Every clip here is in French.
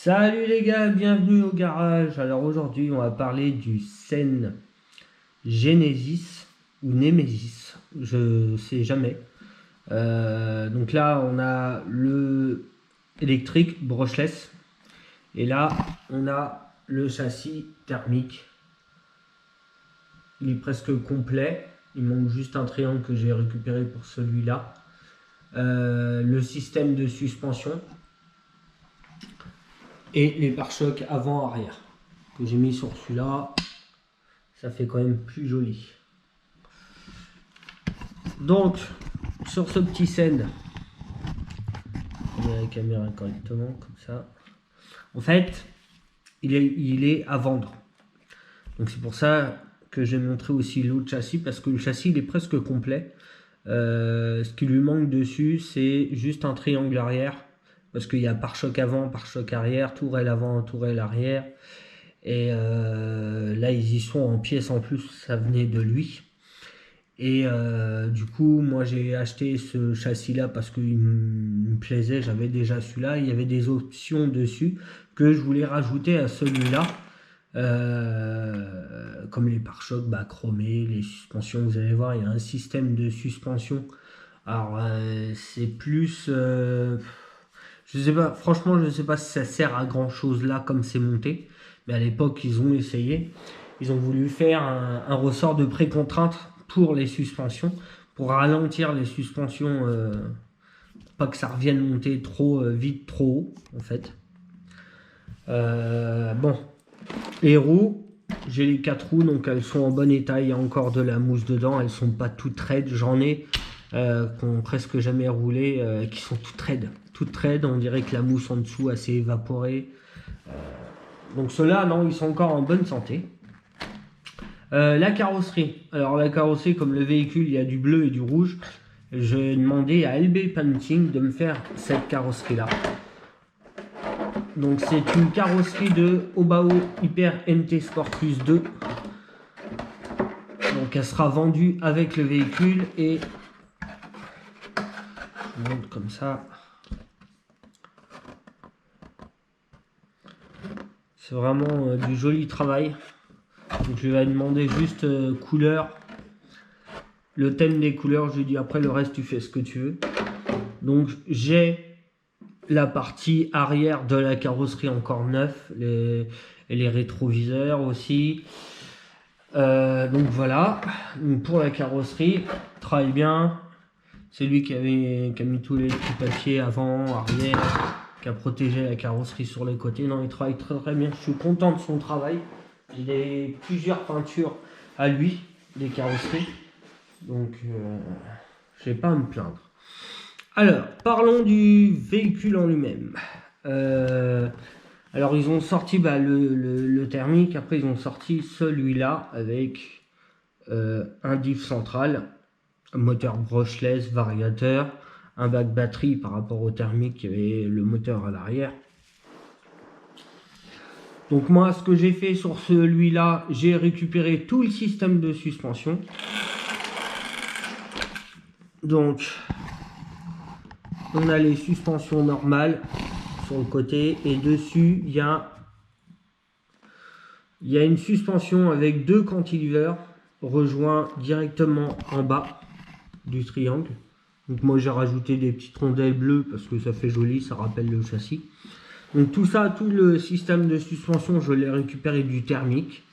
Salut les gars, bienvenue au garage. Alors aujourd'hui on va parler du Sen Genesis ou Nemesis, je sais jamais. Donc là on a le électrique brushless et là on a le châssis thermique. Il est presque complet, il manque juste un triangle que j'ai récupéré pour celui-là. Le système de suspension et les pare-chocs avant-arrière que j'ai mis sur celui-là, ça fait quand même plus joli. Donc sur ce petit Sen, on met la caméra correctement comme ça. En fait, il est à vendre. Donc c'est pour ça que j'ai montré aussi l'autre châssis, parce que le châssis il est presque complet. Ce qui lui manque dessus, c'est juste un triangle arrière, parce qu'il y a pare-choc avant, pare-choc arrière, tourelle avant, tourelle arrière. Et là ils y sont en pièces en plus, ça venait de lui. Et du coup moi j'ai acheté ce châssis là parce qu'il me plaisait, j'avais déjà celui-là, il y avait des options dessus que je voulais rajouter à celui-là, comme les pare-chocs chromés, les suspensions, vous allez voir il y a un système de suspension. Alors c'est plus je sais pas, franchement je sais pas si ça sert à grand chose là comme c'est monté, mais à l'époque ils ont essayé, ils ont voulu faire un ressort de précontrainte pour les suspensions, pour ralentir les suspensions, pas que ça revienne monter trop vite, trop haut en fait. Bon, les roues, j'ai les 4 roues, donc elles sont en bon état, il y a encore de la mousse dedans, elles sont pas toutes raides, j'en ai qui ont presque jamais roulé, qui sont toutes raides, on dirait que la mousse en dessous s'est évaporée. Donc ceux-là, non, ils sont encore en bonne santé. La carrosserie. Alors la carrosserie, comme le véhicule, il y a du bleu et du rouge. J'ai demandé à LB Painting de me faire cette carrosserie-là. Donc c'est une carrosserie de Obao Hyper NT Sport Plus 2. Donc elle sera vendue avec le véhicule et je montre comme ça. C'est vraiment du joli travail. Donc je lui ai demandé juste couleur, le thème des couleurs. Je lui ai dit après le reste tu fais ce que tu veux. Donc j'ai la partie arrière de la carrosserie encore neuf, et les rétroviseurs aussi. Donc voilà, donc pour la carrosserie, travaille bien. C'est lui qui a mis tous les petits papiers avant, arrière, qui a protégé la carrosserie sur les côtés. Non, il travaille très très bien. Je suis content de son travail. Il a plusieurs peintures à lui, des carrosseries. Donc je n'ai pas à me plaindre. Alors, parlons du véhicule en lui-même. Alors, ils ont sorti le thermique. Après, ils ont sorti celui-là avec un diff central, un moteur brushless, variateur, un bac batterie par rapport au thermique et le moteur à l'arrière. Donc moi, ce que j'ai fait sur celui-là, j'ai récupéré tout le système de suspension. Donc, on a les suspensions normales sur le côté et dessus, il y a une suspension avec deux cantilevers rejoints directement en bas du triangle. Donc moi, j'ai rajouté des petites rondelles bleues parce que ça fait joli, ça rappelle le châssis. Donc tout ça, tout le système de suspension, je l'ai récupéré du thermique.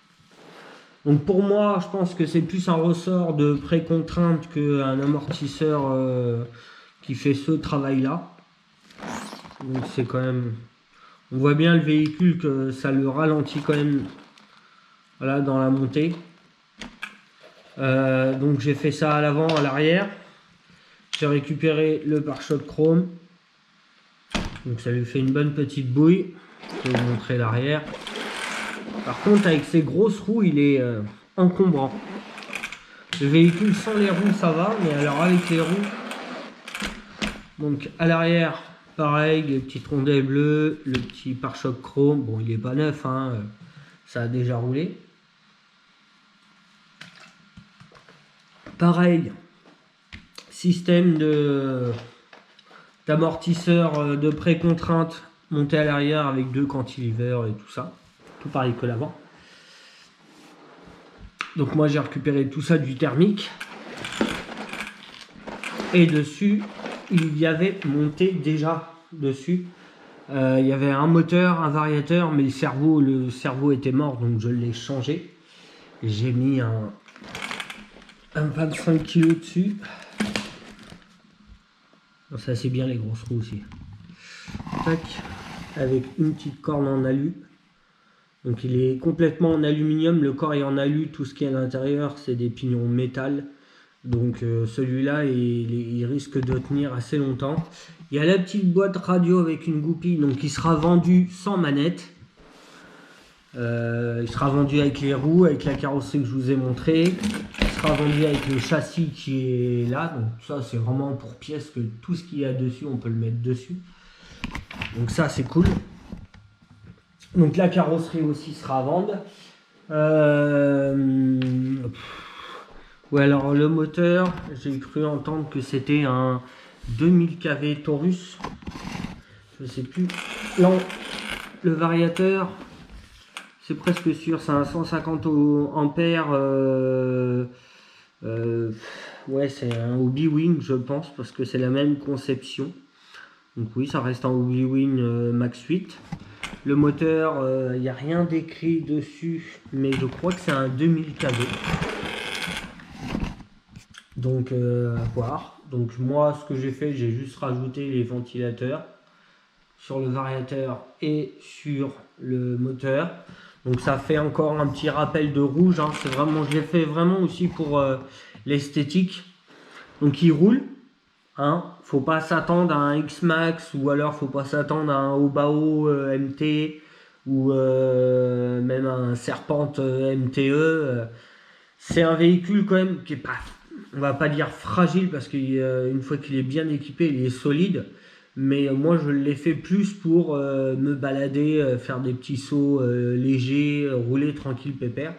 Donc pour moi, je pense que c'est plus un ressort de précontrainte qu'un amortisseur qui fait ce travail-là. Donc c'est quand même... On voit bien le véhicule que ça le ralentit quand même, voilà, dans la montée. Donc j'ai fait ça à l'avant, à l'arrière. J'ai récupéré le pare-choc chrome. Donc ça lui fait une bonne petite bouille. Je vais vous montrer l'arrière. Par contre, avec ces grosses roues, il est encombrant. Le véhicule sans les roues, ça va, mais alors avec les roues... Donc à l'arrière, pareil, les petites rondelles bleues, le petit pare-choc chrome. Bon, il n'est pas neuf, hein, ça a déjà roulé. Pareil, système d'amortisseur de précontrainte monté à l'arrière avec 2 cantilevers et tout ça. Tout pareil que l'avant. Donc moi j'ai récupéré tout ça du thermique. Et dessus, il y avait monté déjà dessus. Il y avait un moteur, un variateur, mais le cerveau était mort, donc je l'ai changé. J'ai mis un 25 kg dessus. Donc ça c'est bien les grosses roues aussi. Tac, avec une petite corne en alu. Donc il est complètement en aluminium, le corps est en alu, tout ce qui est à l'intérieur c'est des pignons métal. Donc celui-là il risque de tenir assez longtemps. Il y a la petite boîte radio avec une goupille, donc il sera vendu sans manette. Il sera vendu avec les roues, avec la carrosserie que je vous ai montré. Il sera vendu avec le châssis qui est là. Donc ça c'est vraiment pour pièces que tout ce qu'il y a dessus on peut le mettre dessus. Donc ça c'est cool. Donc la carrosserie aussi sera à vendre. Ouais, alors le moteur, j'ai cru entendre que c'était un 2000 kV Taurus. Je sais plus. Non, le variateur, c'est presque sûr, c'est un 150 ampères. Ouais, c'est un Hobbywing, je pense, parce que c'est la même conception. Donc oui, ça reste un Hobbywing Max 8. Le moteur, il n'y a rien d'écrit dessus, mais je crois que c'est un 2000 kV. Donc à voir. Donc moi, ce que j'ai fait, j'ai juste rajouté les ventilateurs sur le variateur et sur le moteur. Donc ça fait encore un petit rappel de rouge. Hein. C'est vraiment, je l'ai fait vraiment aussi pour l'esthétique. Donc il roule. Hein. Faut pas s'attendre à un X-Max ou alors faut pas s'attendre à un Obao MT ou même un Serpente MTE. C'est un véhicule quand même qui est pas, on va pas dire fragile parce qu'une fois qu'il est bien équipé, il est solide. Mais moi je l'ai fait plus pour me balader, faire des petits sauts légers, rouler tranquille pépère.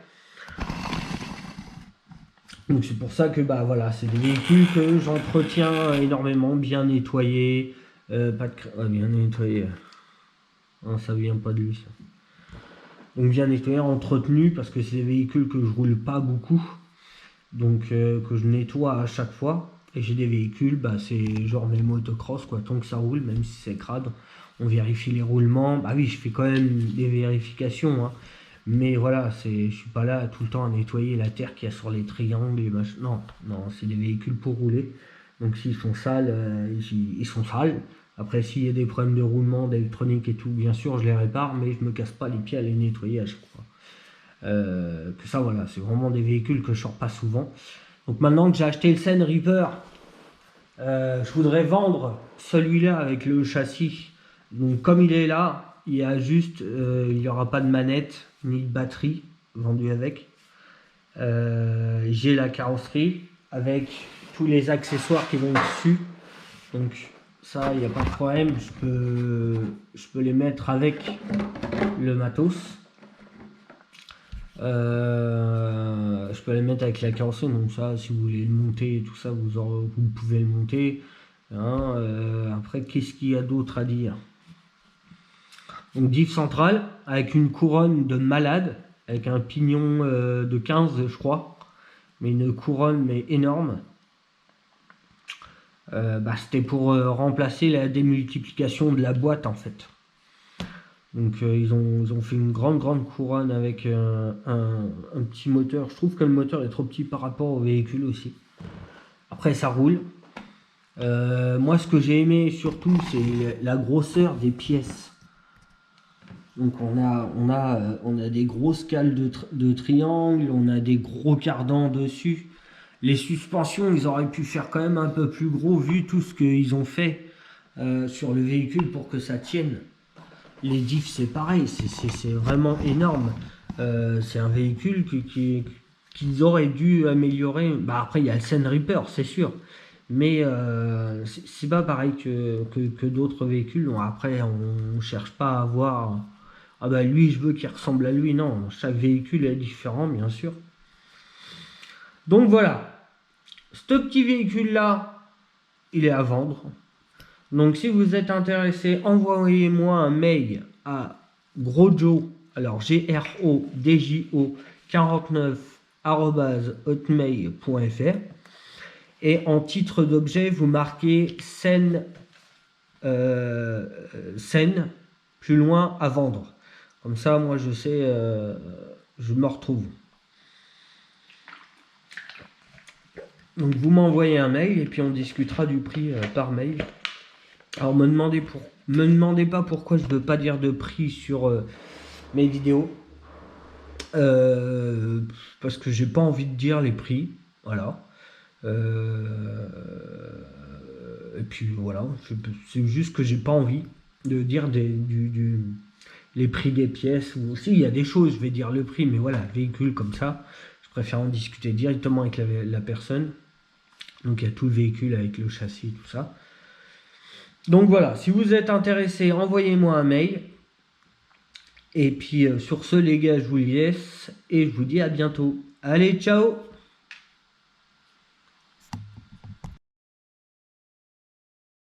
Donc c'est pour ça que bah voilà, c'est des véhicules que j'entretiens énormément, bien nettoyés, pas de bien nettoyé. Non, ça vient pas de lui ça. Donc bien nettoyé, entretenu parce que c'est des véhicules que je roule pas beaucoup, donc que je nettoie à chaque fois. Et j'ai des véhicules, bah c'est genre mes motocross quoi, tant que ça roule, même si c'est crade, on vérifie les roulements. Bah oui, je fais quand même des vérifications, hein. Mais voilà, je suis pas là tout le temps à nettoyer la terre qu'il y a sur les triangles et machin. Non, non, c'est des véhicules pour rouler. Donc s'ils sont sales, ils sont sales. Après, s'il y a des problèmes de roulement, d'électronique et tout, bien sûr, je les répare, mais je me casse pas les pieds à les nettoyer à chaque fois. Que ça, voilà, c'est vraiment des véhicules que je sors pas souvent. Donc maintenant que j'ai acheté le Seine Reaper, je voudrais vendre celui-là avec le châssis. Donc comme il est là, il y a juste, il n'y aura pas de manette ni de batterie vendue avec. J'ai la carrosserie avec tous les accessoires qui vont dessus. Donc ça, il n'y a pas de problème. Je peux les mettre avec le matos. Je peux les mettre avec la carrosserie. Donc ça, si vous voulez le monter et tout ça, vous pouvez le monter. Hein, après, qu'est-ce qu'il y a d'autre à dire? Donc diff centrale avec une couronne de malade, avec un pignon de 15 je crois, mais une couronne mais énorme. C'était pour remplacer la démultiplication de la boîte en fait. Donc ils ont fait une grande couronne avec un petit moteur. Je trouve que le moteur est trop petit par rapport au véhicule aussi. Après ça roule. Moi ce que j'ai aimé surtout c'est la grosseur des pièces. Donc on a des grosses cales de triangle, on a des gros cardans dessus. Les suspensions, ils auraient pu faire quand même un peu plus gros vu tout ce qu'ils ont fait sur le véhicule pour que ça tienne. Les diffs c'est pareil, c'est vraiment énorme. C'est un véhicule qu'ils auraient dû améliorer. Bah après il y a le Seine Reaper, c'est sûr. Mais c'est pas pareil que d'autres véhicules. Bon, après on cherche pas à avoir... Ah bah lui je veux qu'il ressemble à lui, non, chaque véhicule est différent bien sûr. Donc voilà, ce petit véhicule là, il est à vendre. Donc si vous êtes intéressé, envoyez-moi un mail à grojo, alors GRODJO 49@hotmail.fr, et en titre d'objet vous marquez scène plus loin à vendre. Comme ça moi je sais, je me retrouve. Donc vous m'envoyez un mail et puis on discutera du prix par mail. Alors me demandez pas pourquoi je ne veux pas dire de prix sur mes vidéos. Parce que j'ai pas envie de dire les prix. Voilà. Et puis voilà. C'est juste que j'ai pas envie de dire les prix des pièces. Ou si il y a des choses, je vais dire le prix, mais voilà, véhicule comme ça, je préfère en discuter directement avec la personne. Donc il y a tout le véhicule avec le châssis, tout ça. Donc voilà, si vous êtes intéressé, envoyez-moi un mail. Et puis sur ce les gars, je vous laisse et je vous dis à bientôt. Allez, ciao!